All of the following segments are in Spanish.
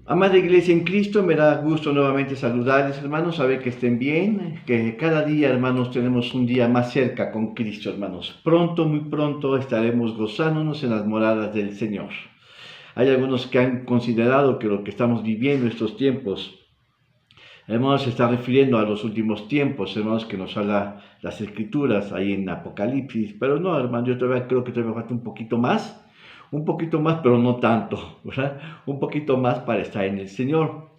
Amada Iglesia en Cristo, me da gusto nuevamente saludarles, hermanos, saber que estén bien, que cada día, hermanos, tenemos un día más cerca con Cristo, hermanos. Pronto, muy pronto, estaremos gozándonos en las moradas del Señor. Hay algunos que han considerado que lo que estamos viviendo estos tiempos, hermanos, se está refiriendo a los últimos tiempos, hermanos, que nos habla las Escrituras ahí en Apocalipsis, pero no, hermanos, yo todavía creo que todavía falta un poquito más, pero no tanto, ¿verdad? Un poquito más para estar en el Señor.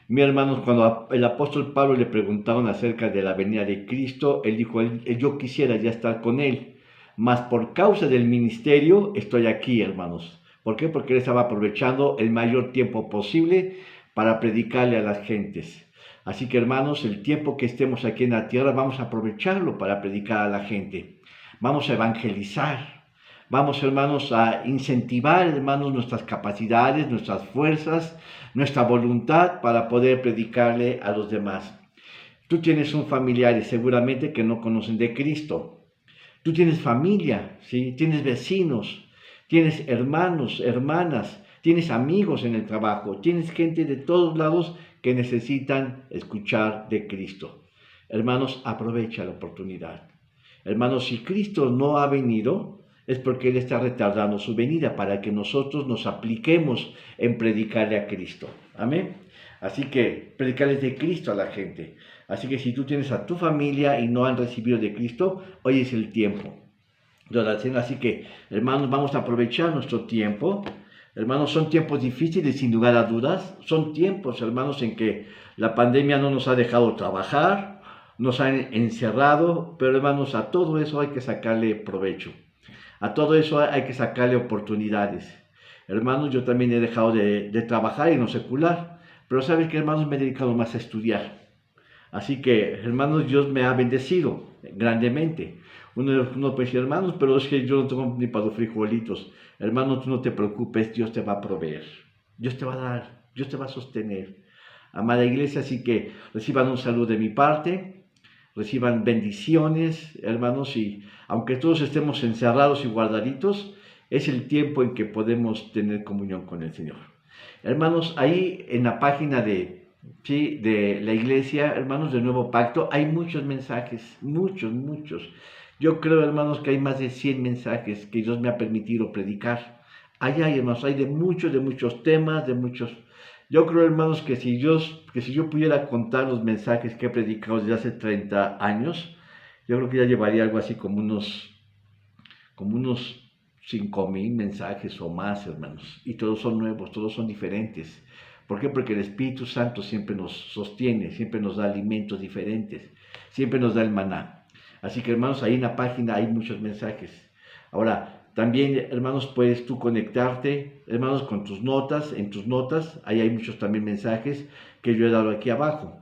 Mi hermanos, cuando el apóstol Pablo le preguntaron acerca de la venida de Cristo, él dijo, yo quisiera ya estar con él, mas por causa del ministerio estoy aquí, hermanos. ¿Por qué? Porque él estaba aprovechando el mayor tiempo posible para predicarle a las gentes. Así que, hermanos, el tiempo que estemos aquí en la tierra vamos a aprovecharlo para predicar a la gente. Vamos a evangelizar. Vamos, hermanos, a incentivar, hermanos, nuestras capacidades, nuestras fuerzas, nuestra voluntad para poder predicarle a los demás. Tú tienes un familiar y seguramente que no conocen de Cristo. Tú tienes familia, ¿sí? Tienes vecinos, tienes hermanos, hermanas, tienes amigos en el trabajo, tienes gente de todos lados que necesitan escuchar de Cristo. Hermanos, aprovecha la oportunidad. Hermanos, si Cristo no ha venido, es porque Él está retardando su venida para que nosotros nos apliquemos en predicarle a Cristo. Amén. Así que predicarles de Cristo a la gente. Así que si tú tienes a tu familia y no han recibido de Cristo, hoy es el tiempo. Así que, hermanos, vamos a aprovechar nuestro tiempo. Hermanos, son tiempos difíciles, sin lugar a dudas. Son tiempos, hermanos, en que la pandemia no nos ha dejado trabajar, nos han encerrado, pero, hermanos, a todo eso hay que sacarle provecho. A todo eso hay que sacarle oportunidades. Hermanos, yo también he dejado de trabajar en lo secular, pero sabes que, hermanos, me he dedicado más a estudiar. Así que, hermanos, Dios me ha bendecido grandemente. Uno puede decir, hermanos, pero es que yo no tengo ni para los frijolitos. Hermanos, tú no te preocupes, Dios te va a proveer. Dios te va a dar, Dios te va a sostener. Amada iglesia, así que reciban un saludo de mi parte, reciban bendiciones, hermanos, y aunque todos estemos encerrados y guardaditos, es el tiempo en que podemos tener comunión con el Señor. Hermanos, ahí en la página de la iglesia, hermanos del Nuevo Pacto, hay muchos mensajes, muchos. Yo creo, hermanos, que hay más de 100 mensajes que Dios me ha permitido predicar. Allá hay, hermanos, hay de muchos temas, de muchos. Yo creo, hermanos, que si yo pudiera contar los mensajes que he predicado desde hace 30 años, yo creo que ya llevaría algo así como unos 5,000 mensajes o más, hermanos. Y todos son nuevos, todos son diferentes. ¿Por qué? Porque el Espíritu Santo siempre nos sostiene, siempre nos da alimentos diferentes, siempre nos da el maná. Así que, hermanos, ahí en la página hay muchos mensajes. Ahora, también, hermanos, puedes tú conectarte, hermanos, con tus notas, en tus notas, ahí hay muchos también mensajes que yo he dado aquí abajo.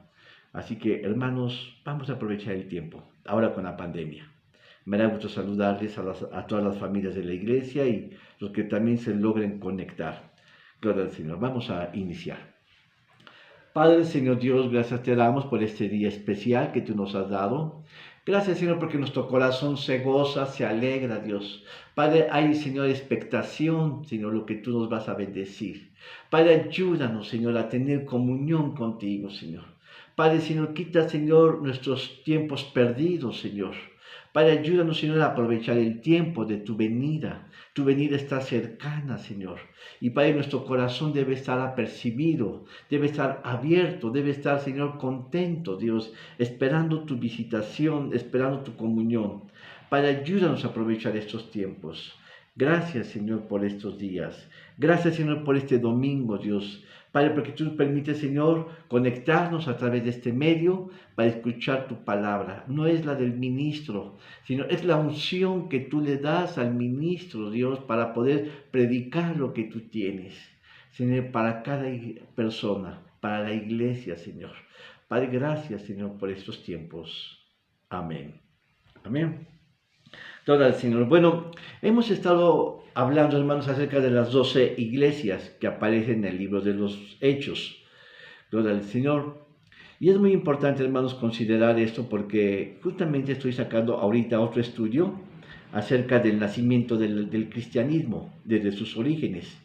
Así que, hermanos, vamos a aprovechar el tiempo, ahora con la pandemia. Me da gusto saludarles a todas las familias de la iglesia y los que también se logren conectar. Gloria al Señor. Vamos a iniciar. Padre, Señor Dios, gracias te damos por este día especial que tú nos has dado. Gracias, Señor, porque nuestro corazón se goza, se alegra, Dios. Padre, hay, Señor, expectación, Señor, lo que tú nos vas a bendecir. Padre, ayúdanos, Señor, a tener comunión contigo, Señor. Padre, Señor, quita, Señor, nuestros tiempos perdidos, Señor. Padre, ayúdanos, Señor, a aprovechar el tiempo de tu venida. Tu venida está cercana, Señor. Y Padre, nuestro corazón debe estar apercibido, debe estar abierto, debe estar, Señor, contento, Dios, esperando tu visitación, esperando tu comunión. Padre, ayúdanos a aprovechar estos tiempos. Gracias, Señor, por estos días. Gracias, Señor, por este domingo, Dios. Padre, porque tú nos permites, Señor, conectarnos a través de este medio para escuchar tu palabra. No es la del ministro, sino es la unción que tú le das al ministro, Dios, para poder predicar lo que tú tienes. Señor, para cada persona, para la iglesia, Señor. Padre, gracias, Señor, por estos tiempos. Amén. Amén. Gloria al Señor. Bueno, hemos estado hablando, hermanos, acerca de las 12 iglesias que aparecen en el libro de los Hechos. Gloria al Señor. Y es muy importante, hermanos, considerar esto porque justamente estoy sacando ahorita otro estudio acerca del nacimiento del cristianismo desde sus orígenes.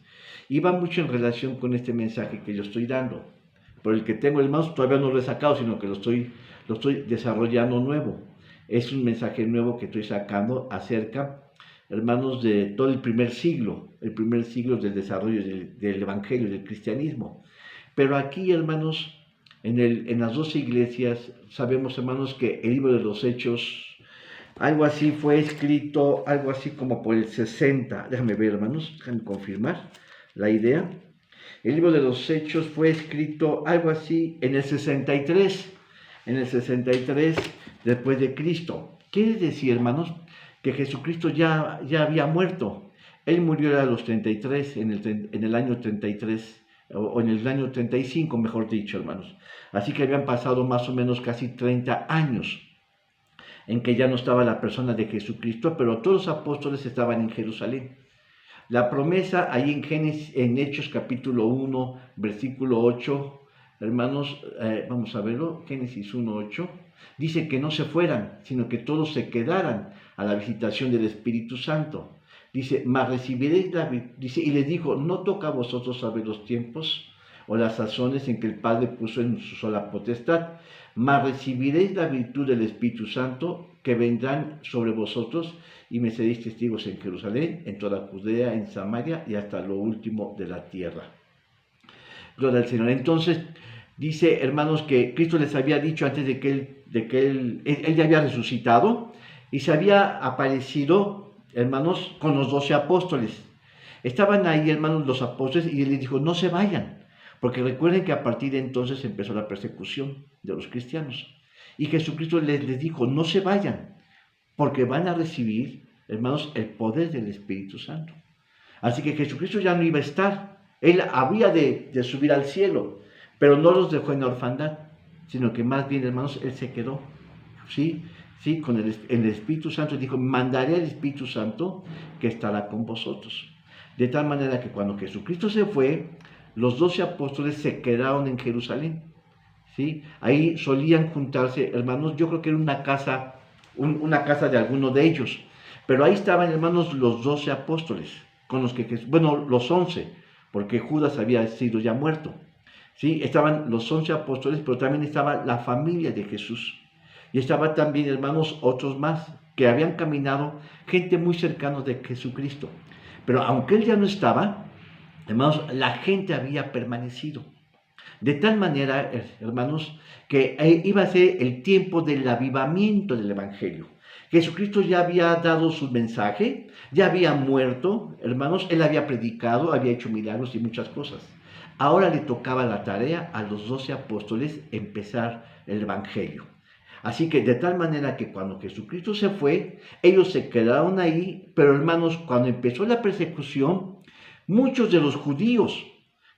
Y va mucho en relación con este mensaje que yo estoy dando. Por el que tengo, hermanos, todavía no lo he sacado, sino que lo estoy desarrollando nuevo. Es un mensaje nuevo que estoy sacando acerca, hermanos, de todo el primer siglo del desarrollo del Evangelio, del cristianismo. Pero aquí, hermanos, en las dos iglesias, sabemos, hermanos, que el libro de los Hechos, algo así fue escrito, algo así como por el 60, déjame ver, hermanos, déjame confirmar la idea. El libro de los Hechos fue escrito algo así en el 63 después de Cristo. Quiere decir, hermanos, que Jesucristo ya había muerto. Él murió a los 33, en el año 33, o en el año 35, mejor dicho, hermanos. Así que habían pasado más o menos casi 30 años en que ya no estaba la persona de Jesucristo, pero todos los apóstoles estaban en Jerusalén. La promesa ahí en Hechos capítulo 1, versículo 8, hermanos, vamos a verlo, Génesis 1, 8, dice que no se fueran, sino que todos se quedaran a la visitación del Espíritu Santo. Dice, mas recibiréis dice, y les dijo, no toca a vosotros saber los tiempos o las sazones en que el Padre puso en su sola potestad, mas recibiréis la virtud del Espíritu Santo que vendrán sobre vosotros y me seréis testigos en Jerusalén, en toda Judea, en Samaria y hasta lo último de la tierra. Gloria al Señor. Entonces, dice, hermanos, que Cristo les había dicho antes de que él ya había resucitado y se había aparecido, hermanos, con los 12 apóstoles. Estaban ahí, hermanos, los apóstoles y él les dijo, no se vayan, porque recuerden que a partir de entonces empezó la persecución de los cristianos. Y Jesucristo les dijo, no se vayan, porque van a recibir, hermanos, el poder del Espíritu Santo. Así que Jesucristo ya no iba a estar. Él había de subir al cielo, pero no los dejó en la orfandad, sino que más bien, hermanos, Él se quedó, ¿sí? Sí, con el Espíritu Santo. Dijo, mandaré al Espíritu Santo que estará con vosotros. De tal manera que cuando Jesucristo se fue, los 12 apóstoles se quedaron en Jerusalén, ¿sí? Ahí solían juntarse, hermanos, yo creo que era una casa de alguno de ellos, pero ahí estaban, hermanos, los 12 apóstoles, con los que, bueno, los 11, porque Judas había sido ya muerto, ¿sí? Estaban los 11 apóstoles, pero también estaba la familia de Jesús, y estaba también, hermanos, otros más, que habían caminado, gente muy cercana de Jesucristo, pero aunque Él ya no estaba, hermanos, la gente había permanecido. De tal manera, hermanos, que iba a ser el tiempo del avivamiento del Evangelio. Jesucristo ya había dado su mensaje, ya había muerto, hermanos, Él había predicado, había hecho milagros y muchas cosas. Ahora le tocaba la tarea a los 12 apóstoles empezar el Evangelio. Así que de tal manera que cuando Jesucristo se fue, ellos se quedaron ahí, pero hermanos, cuando empezó la persecución, muchos de los judíos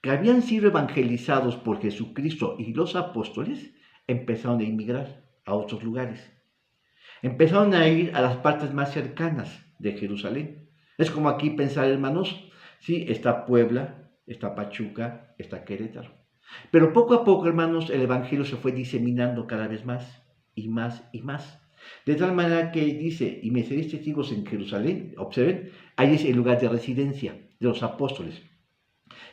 que habían sido evangelizados por Jesucristo y los apóstoles, empezaron a emigrar a otros lugares. Empezaron a ir a las partes más cercanas de Jerusalén. Es como aquí pensar, hermanos, sí, está Puebla, está Pachuca, está Querétaro. Pero poco a poco, hermanos, el evangelio se fue diseminando cada vez más y más y más. De tal manera que dice, y me seréis testigos en Jerusalén, observen, ahí es el lugar de residencia de los apóstoles.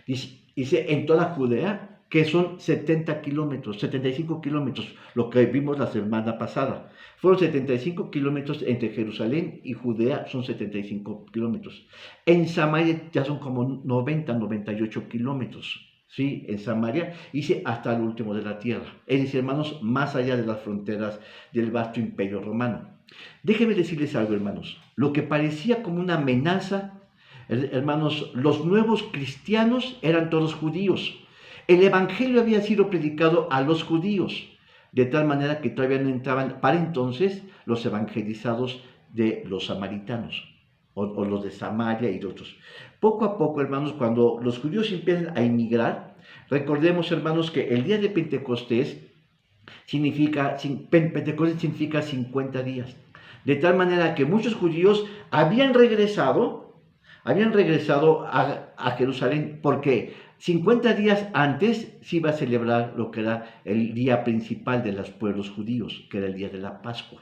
Dice en toda Judea, que son 70 kilómetros, 75 kilómetros, lo que vimos la semana pasada. Fueron 75 kilómetros entre Jerusalén y Judea, son 75 kilómetros. En Samaria ya son como 90, 98 kilómetros, ¿sí? En Samaria, dice hasta el último de la tierra. Es decir, hermanos, más allá de las fronteras del vasto imperio romano. Déjenme decirles algo, hermanos. Lo que parecía como una amenaza, hermanos, los nuevos cristianos eran todos judíos. El evangelio había sido predicado a los judíos, de tal manera que todavía no entraban para entonces los evangelizados de los samaritanos, o los de Samaria y otros. Poco a poco, hermanos, cuando los judíos empiezan a emigrar, recordemos, hermanos, que el día de Pentecostés significa 50 días. De tal manera que muchos judíos habían regresado a Jerusalén porque 50 días antes se iba a celebrar lo que era el día principal de los pueblos judíos, que era el día de la Pascua.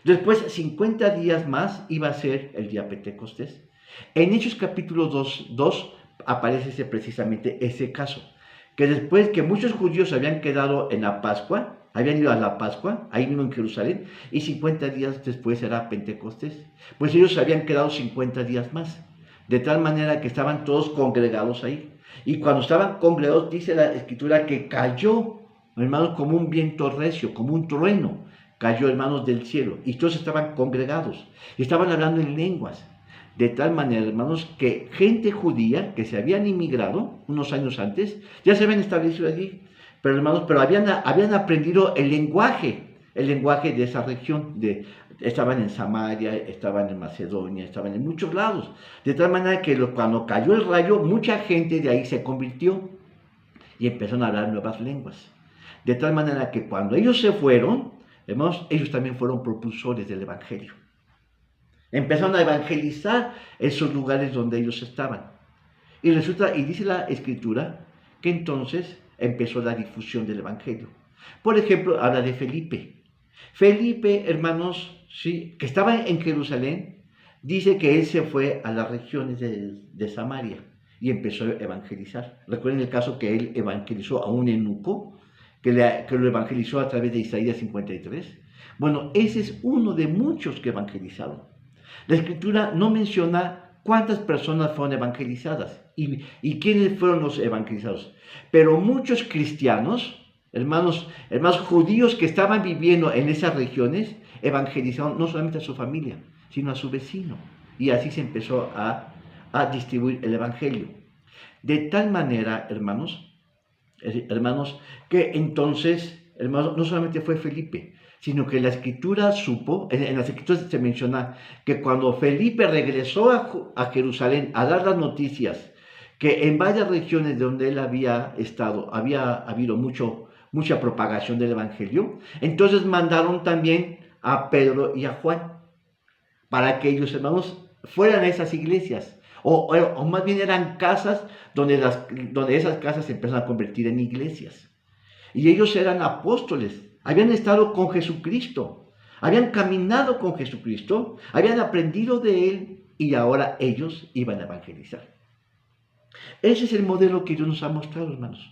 Después, 50 días más, iba a ser el día Pentecostés. En Hechos capítulo 2 aparece precisamente ese caso, que después que muchos judíos habían quedado en la Pascua, habían ido a la Pascua, ahí mismo en Jerusalén, y 50 días después era Pentecostés. Pues ellos habían quedado 50 días más, de tal manera que estaban todos congregados ahí. Y cuando estaban congregados, dice la Escritura que cayó, hermanos, como un viento recio, como un trueno, cayó, hermanos, del cielo. Y todos estaban congregados, y estaban hablando en lenguas. De tal manera, hermanos, que gente judía que se habían inmigrado unos años antes, ya se habían establecido allí, pero hermanos, habían aprendido el lenguaje de esa región. Estaban en Samaria, estaban en Macedonia, estaban en muchos lados. De tal manera que cuando cayó el rayo, mucha gente de ahí se convirtió y empezaron a hablar nuevas lenguas. De tal manera que cuando ellos se fueron, hermanos, ellos también fueron propulsores del Evangelio. Empezaron a evangelizar esos lugares donde ellos estaban. Y resulta, y dice la Escritura, que entonces empezó la difusión del Evangelio. Por ejemplo, habla de Felipe. Felipe, hermanos, sí, que estaba en Jerusalén, dice que él se fue a las regiones de Samaria y empezó a evangelizar. Recuerden el caso que él evangelizó a un eunuco, que lo evangelizó a través de Isaías 53. Bueno, ese es uno de muchos que evangelizaron. La Escritura no menciona cuántas personas fueron evangelizadas y quiénes fueron los evangelizados. Pero muchos cristianos, hermanos judíos que estaban viviendo en esas regiones, evangelizaron no solamente a su familia, sino a su vecino. Y así se empezó a distribuir el evangelio. De tal manera, hermanos, que entonces, hermanos, no solamente fue Felipe, sino que la Escritura supo, en las Escrituras se menciona que cuando Felipe regresó a Jerusalén a dar las noticias, que en varias regiones donde él había estado, había habido mucha propagación del Evangelio, entonces mandaron también a Pedro y a Juan, para que ellos, hermanos, fueran a esas iglesias, o más bien eran casas donde esas casas se empezaron a convertir en iglesias. Y ellos eran apóstoles, habían estado con Jesucristo, habían caminado con Jesucristo, habían aprendido de Él y ahora ellos iban a evangelizar. Ese es el modelo que Dios nos ha mostrado, hermanos.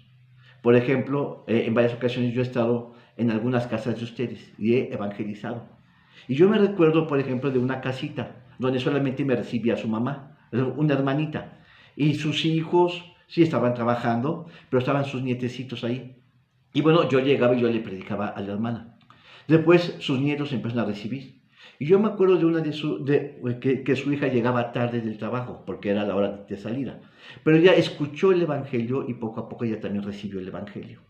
Por ejemplo, en varias ocasiones yo he estado en algunas casas de ustedes y he evangelizado. Y yo me recuerdo, por ejemplo, de una casita donde solamente me recibía su mamá, una hermanita, y sus hijos sí estaban trabajando, pero estaban sus nietecitos ahí. Y bueno, yo llegaba y yo le predicaba a la hermana. Después sus nietos empezaron a recibir. Y yo me acuerdo de una que su hija llegaba tarde del trabajo, porque era la hora de salida. Pero ella escuchó el Evangelio y poco a poco ella también recibió el Evangelio.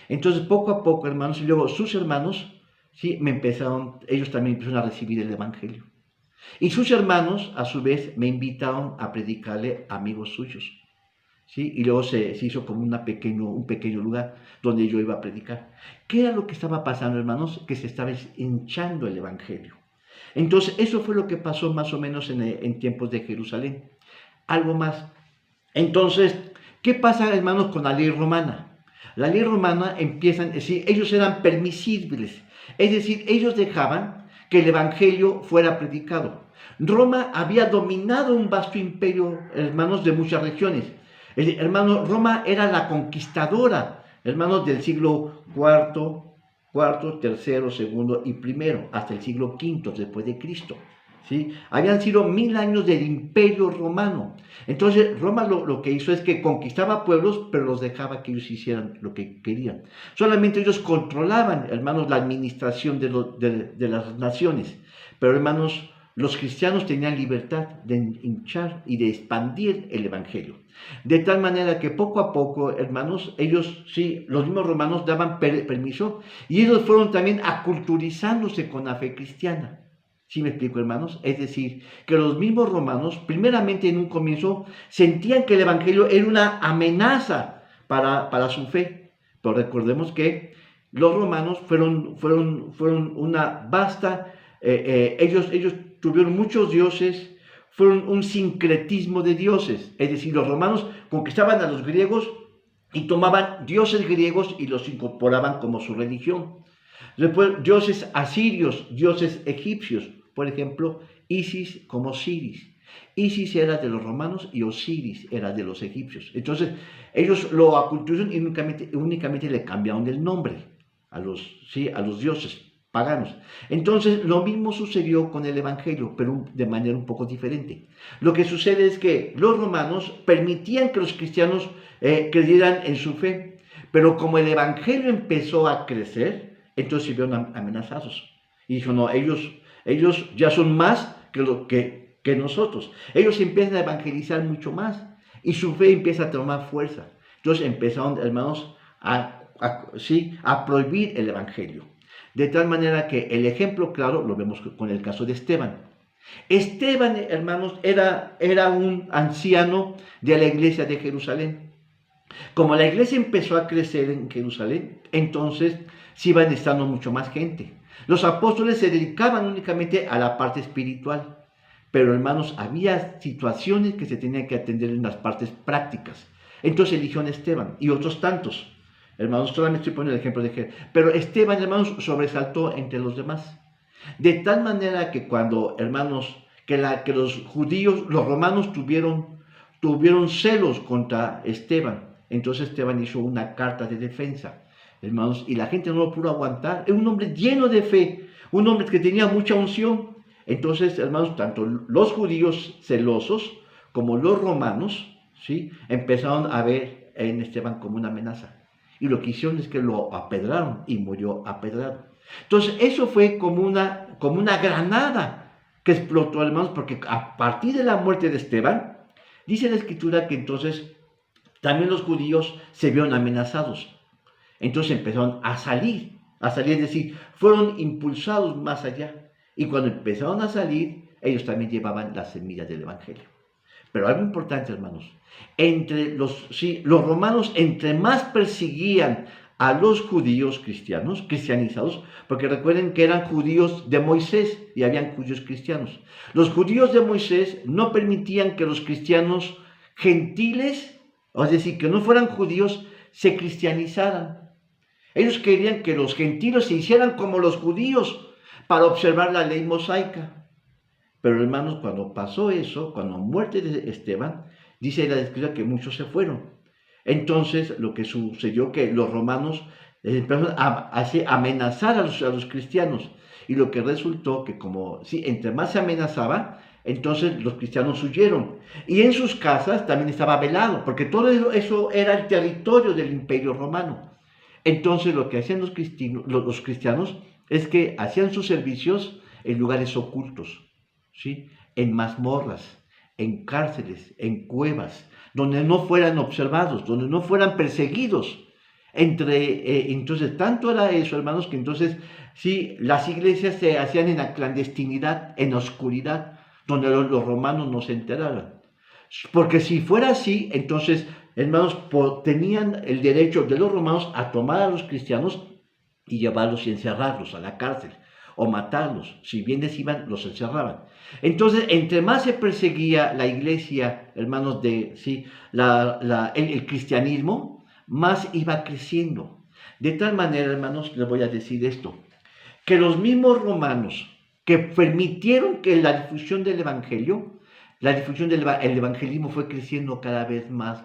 Entonces, poco a poco, hermanos, y luego sus hermanos, sí, ellos también empezaron a recibir el Evangelio. Y sus hermanos, a su vez, me invitaron a predicarle a amigos suyos. ¿Sí? Y luego se hizo como un pequeño lugar donde yo iba a predicar. ¿Qué era lo que estaba pasando, hermanos? Que se estaba hinchando el Evangelio. Entonces, eso fue lo que pasó más o menos en tiempos de Jerusalén. Algo más. Entonces, ¿qué pasa, hermanos, con la ley romana? La ley romana ellos eran permisibles, es decir, ellos dejaban que el Evangelio fuera predicado. Roma había dominado un vasto imperio, hermanos, de muchas regiones. Roma era la conquistadora, hermanos, del siglo cuarto, tercero, segundo y primero, hasta el siglo V después de Cristo. ¿Sí? Habían sido 1000 años del imperio romano. Entonces Roma lo que hizo es que conquistaba pueblos, pero los dejaba que ellos hicieran lo que querían. Solamente ellos controlaban, hermanos, la administración de las naciones. Pero, hermanos, los cristianos tenían libertad de hinchar y de expandir el Evangelio. De tal manera que poco a poco, hermanos, los mismos romanos daban permiso y ellos fueron también aculturizándose con la fe cristiana. ¿Sí me explico, hermanos? Es decir, que los mismos romanos, primeramente en un comienzo, sentían que el Evangelio era una amenaza para su fe. Pero recordemos que los romanos fueron una vasta... ellos tuvieron muchos dioses, fueron un sincretismo de dioses. Es decir, los romanos conquistaban a los griegos y tomaban dioses griegos y los incorporaban como su religión. Después, dioses asirios, dioses egipcios. Por ejemplo, Isis como Osiris. Isis era de los romanos y Osiris era de los egipcios. Entonces, ellos lo aculturaron y únicamente le cambiaron el nombre ¿sí? a los dioses paganos. Entonces, lo mismo sucedió con el Evangelio, pero de manera un poco diferente. Lo que sucede es que los romanos permitían que los cristianos creyeran en su fe, pero como el Evangelio empezó a crecer, entonces se vieron amenazados. Y dijo, no, ellos ya son más que nosotros. Ellos empiezan a evangelizar mucho más y su fe empieza a tomar fuerza. Entonces empezaron, hermanos, a prohibir el Evangelio. De tal manera que el ejemplo claro lo vemos con el caso de Esteban. Esteban, hermanos, era un anciano de la iglesia de Jerusalén. Como la iglesia empezó a crecer en Jerusalén, entonces se iban estando mucho más gente. Los apóstoles se dedicaban únicamente a la parte espiritual, pero hermanos, había situaciones que se tenían que atender en las partes prácticas. Entonces eligió a Esteban y otros tantos. Hermanos, solamente estoy poniendo el ejemplo de que, pero Esteban, hermanos, sobresaltó entre los demás. De tal manera que cuando, hermanos, que los judíos, los romanos tuvieron celos contra Esteban, entonces Esteban hizo una carta de defensa, hermanos, y la gente no lo pudo aguantar. Era un hombre lleno de fe, un hombre que tenía mucha unción. Entonces, hermanos, tanto los judíos celosos como los romanos, ¿sí?, empezaron a ver en Esteban como una amenaza. Y lo que hicieron es que lo apedraron y murió apedrado. Entonces, eso fue como una granada que explotó, hermanos, porque a partir de la muerte de Esteban, dice la Escritura que entonces también los judíos se vieron amenazados. Entonces empezaron a salir, es decir, fueron impulsados más allá. Y cuando empezaron a salir, ellos también llevaban las semillas del Evangelio. Pero algo importante, hermanos, los romanos, entre más perseguían a los judíos cristianizados, porque recuerden que eran judíos de Moisés y habían judíos cristianos. Los judíos de Moisés no permitían que los cristianos gentiles, es decir, que no fueran judíos, se cristianizaran. Ellos querían que los gentiles se hicieran como los judíos para observar la ley mosaica. Pero hermanos, cuando pasó eso, cuando muerte de Esteban, dice la Escritura que muchos se fueron. Entonces, lo que sucedió que los romanos empezaron a amenazar a los cristianos. Y lo que resultó que entre más se amenazaba, entonces los cristianos huyeron. Y en sus casas también estaba velado, porque todo eso era el territorio del Imperio Romano. Entonces lo que hacían los cristianos es que hacían sus servicios en lugares ocultos, ¿sí?, en mazmorras, en cárceles, en cuevas, donde no fueran observados, donde no fueran perseguidos. Entonces, tanto era eso, hermanos, que entonces, sí, las iglesias se hacían en la clandestinidad, en la oscuridad, donde los romanos no se enteraran. Porque si fuera así, entonces, hermanos, tenían el derecho de los romanos a tomar a los cristianos y llevarlos y encerrarlos a la cárcel, o matarlos. Si bien les iban, los encerraban. Entonces, entre más se perseguía la iglesia, hermanos, el cristianismo, más iba creciendo. De tal manera, hermanos, les voy a decir esto, que los mismos romanos que permitieron que la difusión del evangelio, el evangelismo fue creciendo cada vez más,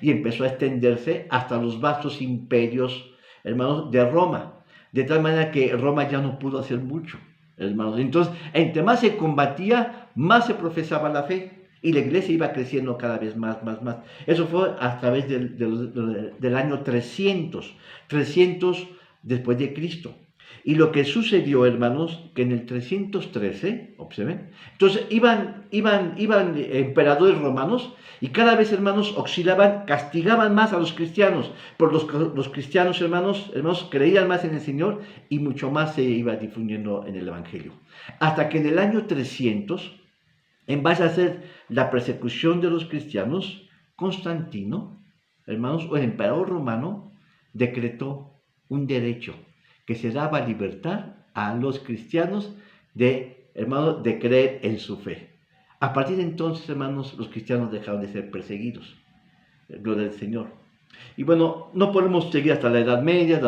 y empezó a extenderse hasta los vastos imperios, hermanos, de Roma. De tal manera que Roma ya no pudo hacer mucho, hermanos. Entonces, entre más se combatía, más se profesaba la fe. Y la iglesia iba creciendo cada vez más. Eso fue a través del año 300 después de Cristo. Y lo que sucedió, hermanos, que en el 313, observen, entonces iban emperadores romanos y cada vez, hermanos, castigaban más a los cristianos, por los cristianos, hermanos, creían más en el Señor y mucho más se iba difundiendo en el Evangelio. Hasta que en el año 300, en base a hacer la persecución de los cristianos, Constantino, hermanos, o el emperador romano, decretó un derecho que se daba libertad a los cristianos hermanos, de creer en su fe. A partir de entonces, hermanos, los cristianos dejaron de ser perseguidos. Gloria al Señor. Y bueno, no podemos seguir hasta la Edad Media,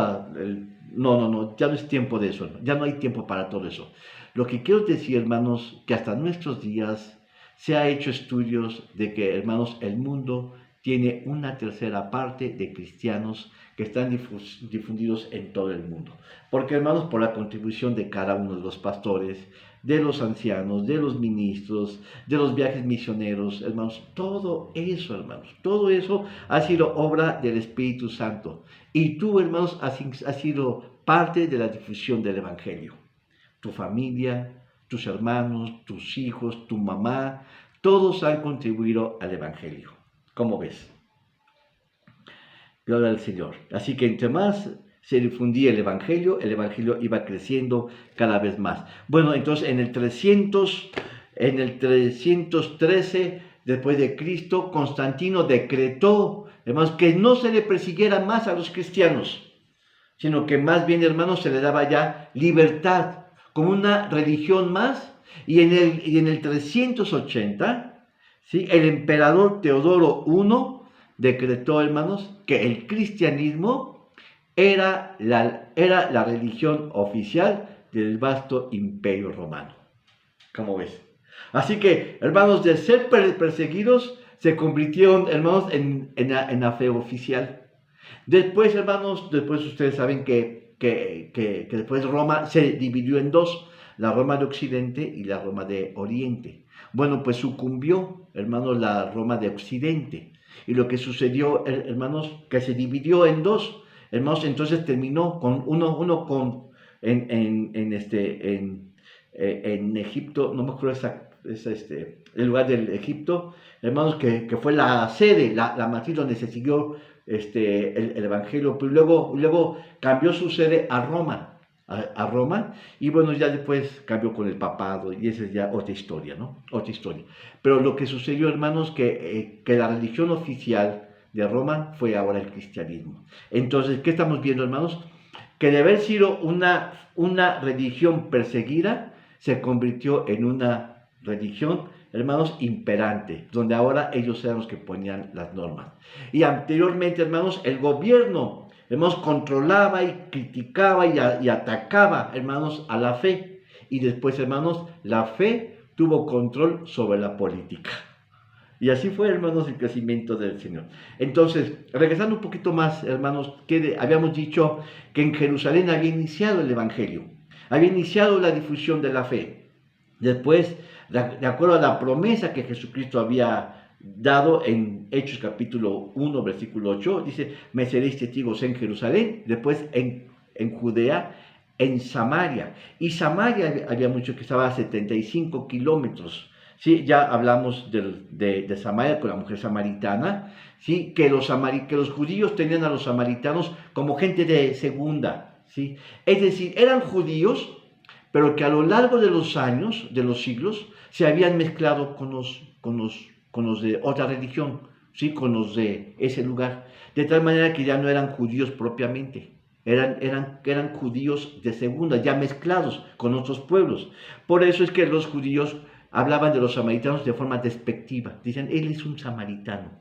no, ya no es tiempo de eso, ya no hay tiempo para todo eso. Lo que quiero decir, hermanos, que hasta nuestros días se ha hecho estudios de que, hermanos, el mundo tiene una tercera parte de cristianos que están difundidos en todo el mundo. Porque, hermanos, por la contribución de cada uno de los pastores, de los ancianos, de los ministros, de los viajes misioneros, hermanos, todo eso ha sido obra del Espíritu Santo. Y tú, hermanos, has sido parte de la difusión del Evangelio. Tu familia, tus hermanos, tus hijos, tu mamá, todos han contribuido al Evangelio. ¿Cómo ves? Gloria al Señor. Así que entre más se difundía el Evangelio iba creciendo cada vez más. Bueno, entonces en el 313 después de Cristo, Constantino decretó, hermanos, que no se le persiguiera más a los cristianos, sino que más bien, hermanos, se le daba ya libertad, como una religión más. Y en el 380, ¿sí?, el emperador Teodoro I decretó, hermanos, que el cristianismo era la religión oficial del vasto imperio romano. ¿Cómo ves? Así que, hermanos, de ser perseguidos, se convirtieron, hermanos, en la fe oficial. Después, hermanos, después ustedes saben que después Roma se dividió en dos, la Roma de Occidente y la Roma de Oriente. Bueno, pues sucumbió, hermanos, la Roma de Occidente. Y lo que sucedió, hermanos, que se dividió en dos, hermanos, entonces terminó con en Egipto, no me acuerdo el lugar del Egipto, hermanos, que fue la sede, la matriz donde se siguió el Evangelio, pero luego cambió su sede a Roma, y bueno, ya después cambió con el papado, y esa es ya otra historia, ¿no? Otra historia. Pero lo que sucedió, hermanos, que la religión oficial de Roma fue ahora el cristianismo. Entonces, ¿qué estamos viendo, hermanos? Que de haber sido una religión perseguida, se convirtió en una religión, hermanos, imperante, donde ahora ellos eran los que ponían las normas. Y anteriormente, hermanos, el gobierno, hermanos, controlaba y criticaba y atacaba, hermanos, a la fe. Y después, hermanos, la fe tuvo control sobre la política. Y así fue, hermanos, el crecimiento del Señor. Entonces, regresando un poquito más, hermanos, habíamos dicho que en Jerusalén había iniciado el Evangelio, había iniciado la difusión de la fe. Después, de acuerdo a la promesa que Jesucristo había dado en Hechos capítulo 1, versículo 8, dice, me seréis testigos en Jerusalén, después en Judea, en Samaria. Y Samaria había mucho que estaba a 75 kilómetros. Sí, ya hablamos de Samaria con la mujer samaritana, ¿sí? Que los judíos tenían a los samaritanos como gente de segunda, ¿sí? Es decir, eran judíos, pero que a lo largo de los años, de los siglos, se habían mezclado con los de otra religión, ¿sí? Con los de ese lugar, de tal manera que ya no eran judíos propiamente. Eran judíos de segunda, ya mezclados con otros pueblos. Por eso es que los judíos hablaban de los samaritanos de forma despectiva. Dicen, él es un samaritano.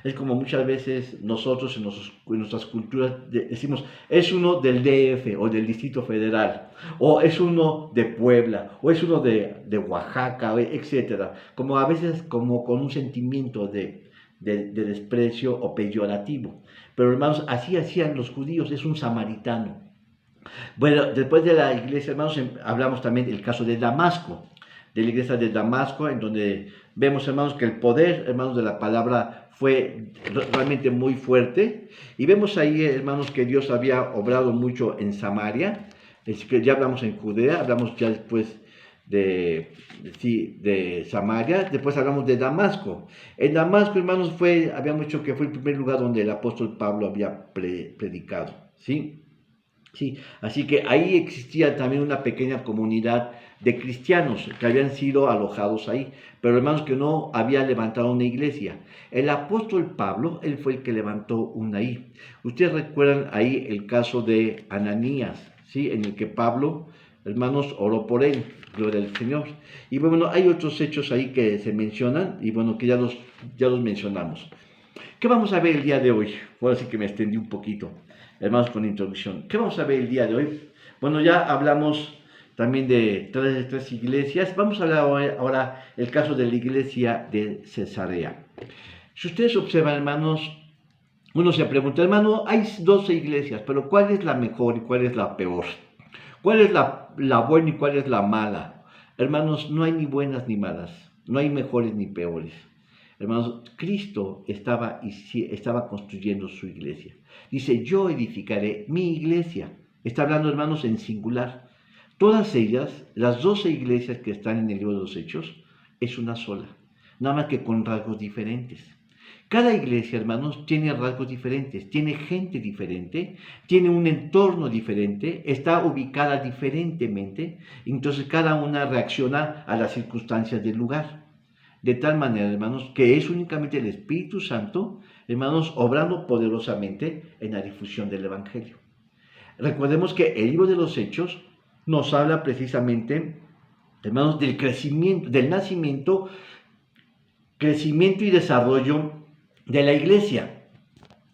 Es como muchas veces nosotros en nuestras culturas decimos, es uno del DF o del Distrito Federal, o es uno de Puebla, o es uno de Oaxaca, etc. Como a veces como con un sentimiento de desprecio o peyorativo. Pero hermanos, así hacían los judíos, es un samaritano. Bueno, después de la iglesia, hermanos, hablamos también del caso de Damasco, de la iglesia de Damasco, en donde vemos, hermanos, que el poder, hermanos, de la palabra fue realmente muy fuerte. Y vemos ahí, hermanos, que Dios había obrado mucho en Samaria. Es que ya hablamos en Judea, hablamos ya después de Samaria, después hablamos de Damasco. En Damasco, hermanos, había dicho que fue el primer lugar donde el apóstol Pablo había predicado, ¿sí? Sí, así que ahí existía también una pequeña comunidad de cristianos que habían sido alojados ahí, pero hermanos que no había levantado una iglesia. El apóstol Pablo, él fue el que levantó una ahí. Ustedes recuerdan ahí el caso de Ananías, ¿sí? En el que Pablo, hermanos, oró por él, gloria al Señor. Y bueno, hay otros hechos ahí que se mencionan y bueno, que ya los mencionamos. ¿Qué vamos a ver el día de hoy? Ahora sí que me extendí un poquito. hermanos, con introducción. ¿Qué vamos a ver el día de hoy? Bueno, ya hablamos también de tres iglesias. Vamos a hablar ahora el caso de la iglesia de Cesarea. Si ustedes observan, hermanos, uno se pregunta, hermano, hay 12 iglesias, pero ¿cuál es la mejor y cuál es la peor? ¿Cuál es la buena y cuál es la mala? Hermanos, no hay ni buenas ni malas, no hay mejores ni peores. Hermanos, Cristo estaba construyendo su iglesia. Dice, yo edificaré mi iglesia. Está hablando, hermanos, en singular. Todas ellas, las 12 iglesias que están en el libro de los Hechos, es una sola, nada más que con rasgos diferentes. Cada iglesia, hermanos, tiene rasgos diferentes, tiene gente diferente, tiene un entorno diferente, está ubicada diferentemente, entonces cada una reacciona a las circunstancias del lugar. De tal manera, hermanos, que es únicamente el Espíritu Santo, hermanos, obrando poderosamente en la difusión del Evangelio. Recordemos que el libro de los Hechos nos habla precisamente, hermanos, del crecimiento, del nacimiento, crecimiento y desarrollo de la iglesia.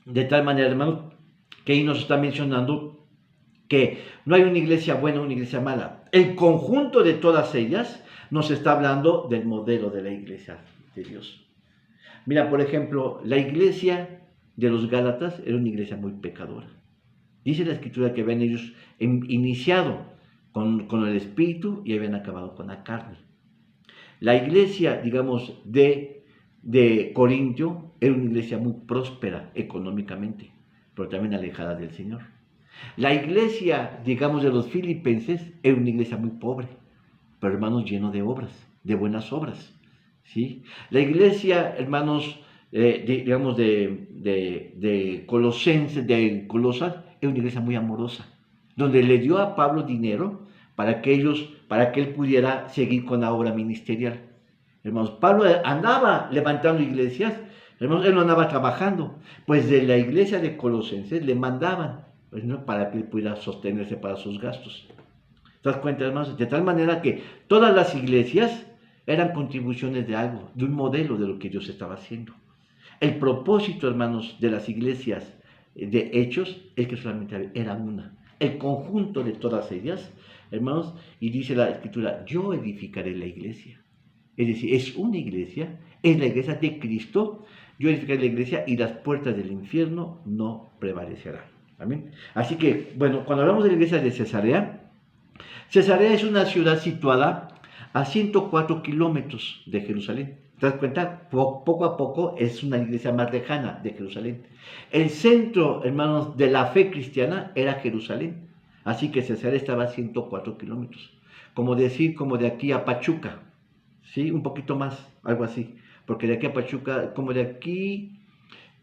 De tal manera, hermanos, que ahí nos está mencionando que no hay una iglesia buena o una iglesia mala. El conjunto de todas ellas nos está hablando del modelo de la iglesia de Dios. Mira, por ejemplo, la iglesia de los Gálatas era una iglesia muy pecadora. Dice la Escritura que habían ellos iniciado con el Espíritu y habían acabado con la carne. La iglesia, digamos, de Corintio era una iglesia muy próspera económicamente, pero también alejada del Señor. La iglesia, digamos, de los filipenses era una iglesia muy pobre, pero hermanos lleno de obras, de buenas obras, ¿sí? La iglesia, hermanos, digamos, de Colosas, era una iglesia muy amorosa, donde le dio a Pablo dinero para que él pudiera seguir con la obra ministerial. Hermanos, Pablo andaba levantando iglesias, hermanos, él no andaba trabajando, pues de la iglesia de Colosenses le mandaban, pues, ¿no?, para que él pudiera sostenerse para sus gastos. ¿Te das cuenta, hermanos? De tal manera que todas las iglesias eran contribuciones de algo, de un modelo de lo que Dios estaba haciendo. El propósito, hermanos, de las iglesias de Hechos es que solamente era una. El conjunto de todas ellas, hermanos, y dice la Escritura, yo edificaré la iglesia. Es decir, es una iglesia, es la iglesia de Cristo, yo edificaré la iglesia y las puertas del infierno no prevalecerán. Amén. Así que, bueno, cuando hablamos de la iglesia de Cesarea, Cesarea es una ciudad situada a 104 kilómetros de Jerusalén. ¿Te das cuenta? Poco a poco es una iglesia más lejana de Jerusalén. El centro, hermanos, de la fe cristiana era Jerusalén. Así que Cesarea estaba a 104 kilómetros. Como decir, como de aquí a Pachuca. ¿Sí? Un poquito más, algo así. Porque de aquí a Pachuca, como de aquí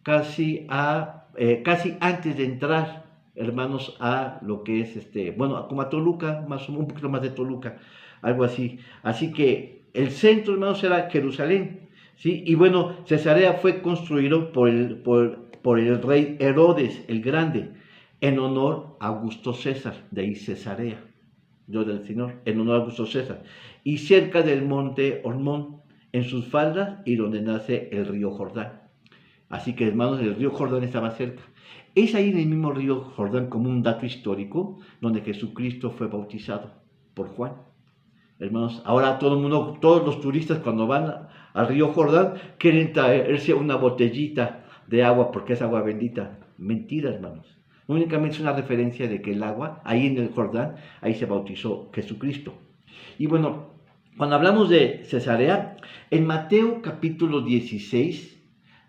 casi antes de entrar, hermanos, a lo que es bueno, como a Toluca, más o menos, un poquito más de Toluca, algo así. Así que el centro, hermanos, era Jerusalén, ¿sí? Y bueno, Cesarea fue construido por el rey Herodes el Grande, en honor a Augusto César, de ahí Cesarea, Dios del Señor, en honor a Augusto César, y cerca del monte Hormón, en sus faldas y donde nace el río Jordán. Así que, hermanos, el río Jordán estaba cerca. Es ahí en el mismo río Jordán, como un dato histórico, donde Jesucristo fue bautizado por Juan. Hermanos, ahora todos los turistas cuando van al río Jordán quieren traerse una botellita de agua porque es agua bendita. Mentira, hermanos. Únicamente es una referencia de que el agua, ahí en el Jordán, ahí se bautizó Jesucristo. Y bueno, cuando hablamos de Cesarea, en Mateo capítulo 16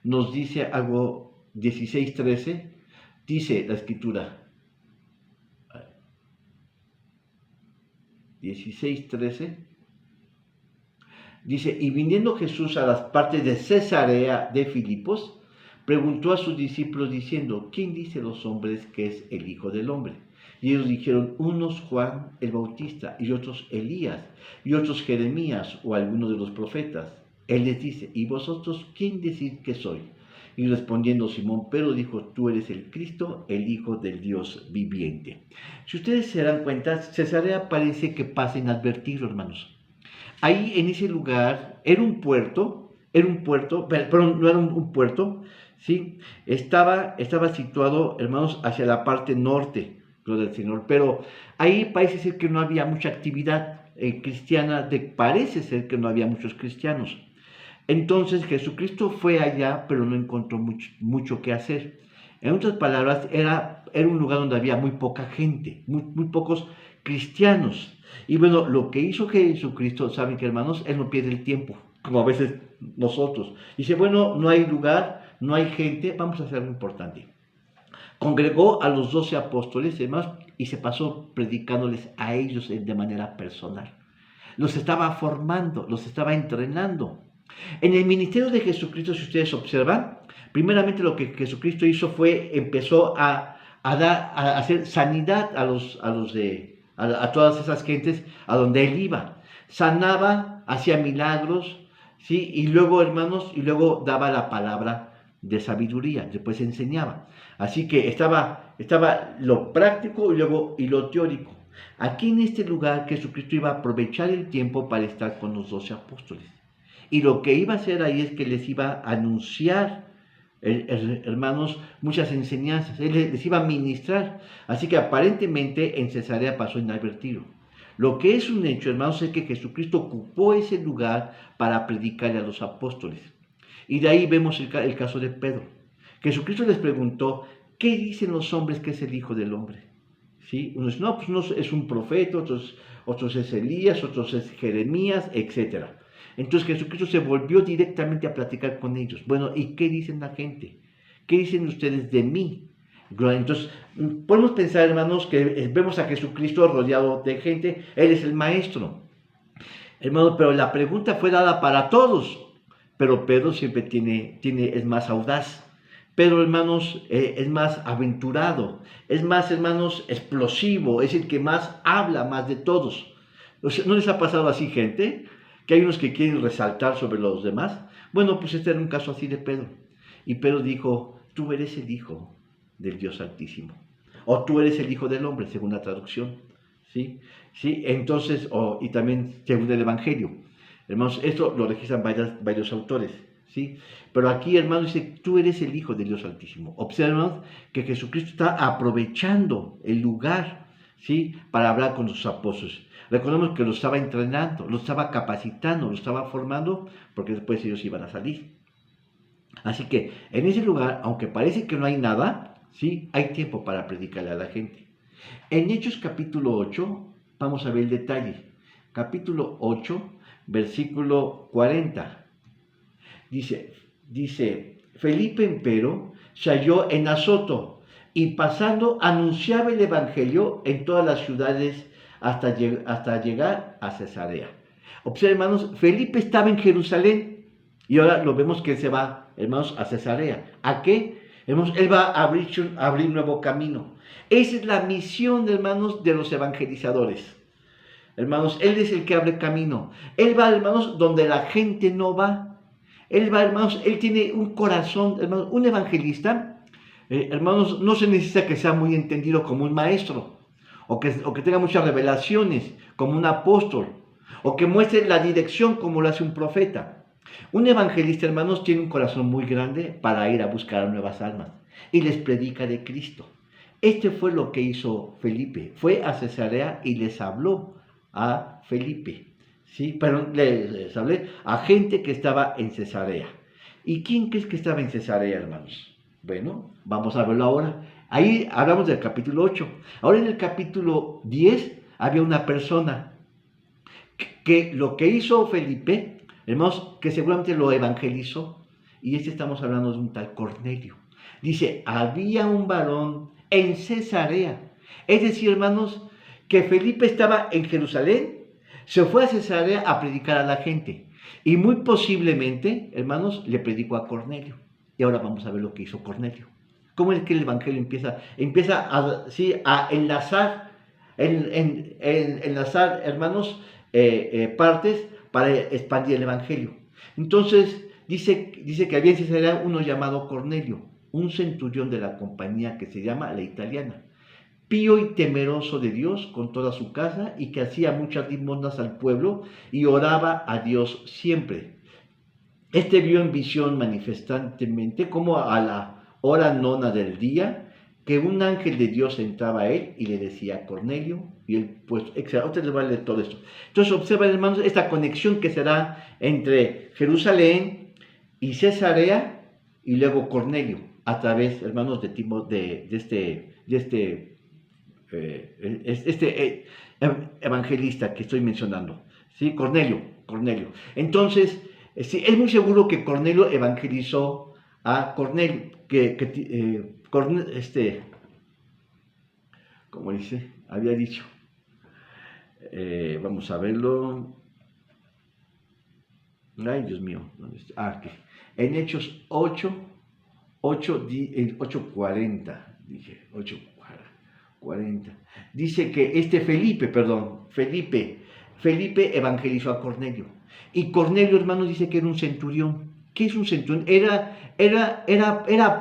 nos dice algo, 16:13, dice la Escritura, 16:13, dice, y viniendo Jesús a las partes de Cesarea de Filipos, preguntó a sus discípulos diciendo, ¿quién dice los hombres que es el Hijo del Hombre? Y ellos dijeron, unos Juan el Bautista, y otros Elías, y otros Jeremías o alguno de los profetas. Él les dice, ¿y vosotros quién decís que soy? Y respondiendo Simón Pedro dijo, tú eres el Cristo, el Hijo del Dios viviente. Si ustedes se dan cuenta, Cesarea parece que pasa inadvertido, hermanos. Ahí en ese lugar era un puerto, pero no era un puerto, ¿sí? Estaba situado, hermanos, hacia la parte norte, gloria al Señor, pero ahí parece ser que no había mucha actividad cristiana, parece ser que no había muchos cristianos. Entonces Jesucristo fue allá, pero no encontró mucho que hacer. En otras palabras, era un lugar donde había muy poca gente, muy pocos cristianos. Y bueno, lo que hizo Jesucristo, ¿saben qué, hermanos? Él no pierde el tiempo, como a veces nosotros. Dice, bueno, no hay lugar, no hay gente, vamos a hacer algo importante. Congregó a los 12 apóstoles, hermanos, y se pasó predicándoles a ellos de manera personal. Los estaba formando, los estaba entrenando. En el ministerio de Jesucristo, si ustedes observan, primeramente lo que Jesucristo hizo empezó a hacer sanidad a todas esas gentes a donde él iba. Sanaba, hacía milagros, ¿sí? Y luego, hermanos, daba la palabra de sabiduría, después enseñaba. Así que estaba lo práctico y lo teórico. Aquí en este lugar Jesucristo iba a aprovechar el tiempo para estar con los 12 apóstoles. Y lo que iba a hacer ahí es que les iba a anunciar, hermanos, muchas enseñanzas. Él les iba a ministrar. Así que aparentemente en Cesarea pasó inadvertido. Lo que es un hecho, hermanos, es que Jesucristo ocupó ese lugar para predicarle a los apóstoles. Y de ahí vemos el caso de Pedro. Jesucristo les preguntó, ¿qué dicen los hombres que es el Hijo del Hombre? ¿Sí? Unos no, pues uno es un profeta, otros es Elías, otros es Jeremías, etc. Entonces Jesucristo se volvió directamente a platicar con ellos. Bueno, ¿y qué dicen la gente? ¿Qué dicen ustedes de mí? Entonces, podemos pensar, hermanos, que vemos a Jesucristo rodeado de gente. Él es el maestro. Hermano, pero la pregunta fue dada para todos. Pero Pedro siempre es más audaz. Pedro, hermanos, es más aventurado, es más, hermanos, explosivo, es el que más habla más de todos. ¿No les ha pasado así, gente? Que hay unos que quieren resaltar sobre los demás. Bueno, pues este era un caso así de Pedro. Y Pedro dijo, tú eres el Hijo del Dios Altísimo. O tú eres el Hijo del Hombre, según la traducción. ¿Sí? ¿Sí? Entonces, y también según el Evangelio. Hermanos, esto lo registran varios autores. ¿Sí? Pero aquí, hermanos, dice, tú eres el Hijo del Dios Altísimo. Observan que Jesucristo está aprovechando el lugar, ¿sí? Para hablar con los apóstoles. Recordemos que los estaba entrenando, los estaba capacitando, los estaba formando, porque después ellos iban a salir. Así que en ese lugar, aunque parece que no hay nada, ¿sí? Hay tiempo para predicarle a la gente. En Hechos capítulo 8, vamos a ver el detalle. Capítulo 8, versículo 40. Dice, Felipe empero se halló en Azoto y pasando anunciaba el evangelio en todas las ciudades hasta llegar a Cesarea. Observen, hermanos, Felipe estaba en Jerusalén y ahora lo vemos que se va, hermanos, a Cesarea. ¿A qué? Hermanos, él va a abrir un nuevo camino. Esa es la misión, hermanos, de los evangelizadores. Hermanos, él es el que abre camino. Él va, hermanos, donde la gente no va. Él va, hermanos, él tiene un corazón, hermanos, un evangelista, hermanos, no se necesita que sea muy entendido como un maestro, o que tenga muchas revelaciones como un apóstol, o que muestre la dirección como lo hace un profeta. Un evangelista, hermanos, tiene un corazón muy grande para ir a buscar a nuevas almas, y les predica de Cristo. Este fue lo que hizo Felipe, fue a Cesarea y les habló a Felipe. ¿Sí? Pero les hablé a gente que estaba en Cesarea. ¿Y quién crees que estaba en Cesarea, hermanos? Bueno, vamos a verlo ahora. Ahí hablamos del capítulo 8. Ahora en el capítulo 10 había una persona que lo que hizo Felipe, hermanos, que seguramente lo evangelizó. Y estamos hablando de un tal Cornelio. Dice, había un varón en Cesarea. Es decir, hermanos, que Felipe estaba en Jerusalén, se fue a Cesarea a predicar a la gente. Y muy posiblemente, hermanos, le predicó a Cornelio. Y ahora vamos a ver lo que hizo Cornelio. ¿Cómo es que el Evangelio empieza a enlazar, enlazar, hermanos, partes para expandir el Evangelio? Entonces, dice que había en Cesarea uno llamado Cornelio, un centurión de la compañía que se llama La Italiana, pío y temeroso de Dios con toda su casa, y que hacía muchas limosnas al pueblo y oraba a Dios siempre. Este vio en visión manifestantemente como a la hora nona del día, que un ángel de Dios entraba a él y le decía Cornelio, y él pues, ahorita les voy a leer todo esto. Entonces observen, hermanos, esta conexión que será entre Jerusalén y Cesarea y luego Cornelio, a través, hermanos, de este evangelista que estoy mencionando, ¿sí? Cornelio. Entonces, sí, es muy seguro que Cornelio evangelizó a Cornelio, como dice, había dicho, vamos a verlo, ay Dios mío, ¿dónde está? Aquí, en Hechos 8:40, dije, 8:40, dice que Felipe evangelizó a Cornelio, y Cornelio, hermanos, dice que era un centurión. ¿Qué es un centurión? Era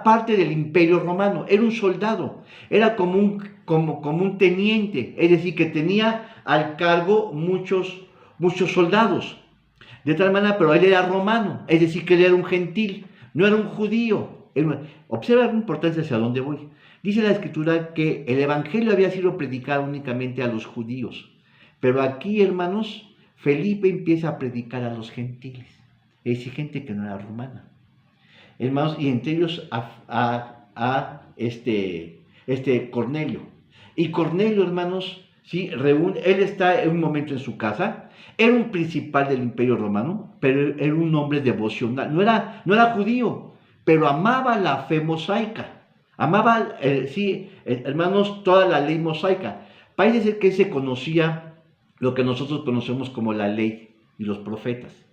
parte del imperio romano, era un soldado, era como un teniente, es decir, que tenía al cargo muchos soldados. De tal manera, pero él era romano, es decir, que él era un gentil, no era un judío. Observa la importancia hacia dónde voy. Dice la Escritura que el Evangelio había sido predicado únicamente a los judíos, pero aquí, hermanos, Felipe empieza a predicar a los gentiles, es decir, gente que no era romana. Hermanos, y entre ellos Cornelio. Y Cornelio, hermanos, ¿sí? Él está en un momento en su casa, era un principal del imperio romano, pero era un hombre devocional, no era judío, pero amaba la fe mosaica, amaba, hermanos, toda la ley mosaica. Parece ser que se conocía lo que nosotros conocemos como la ley y los profetas.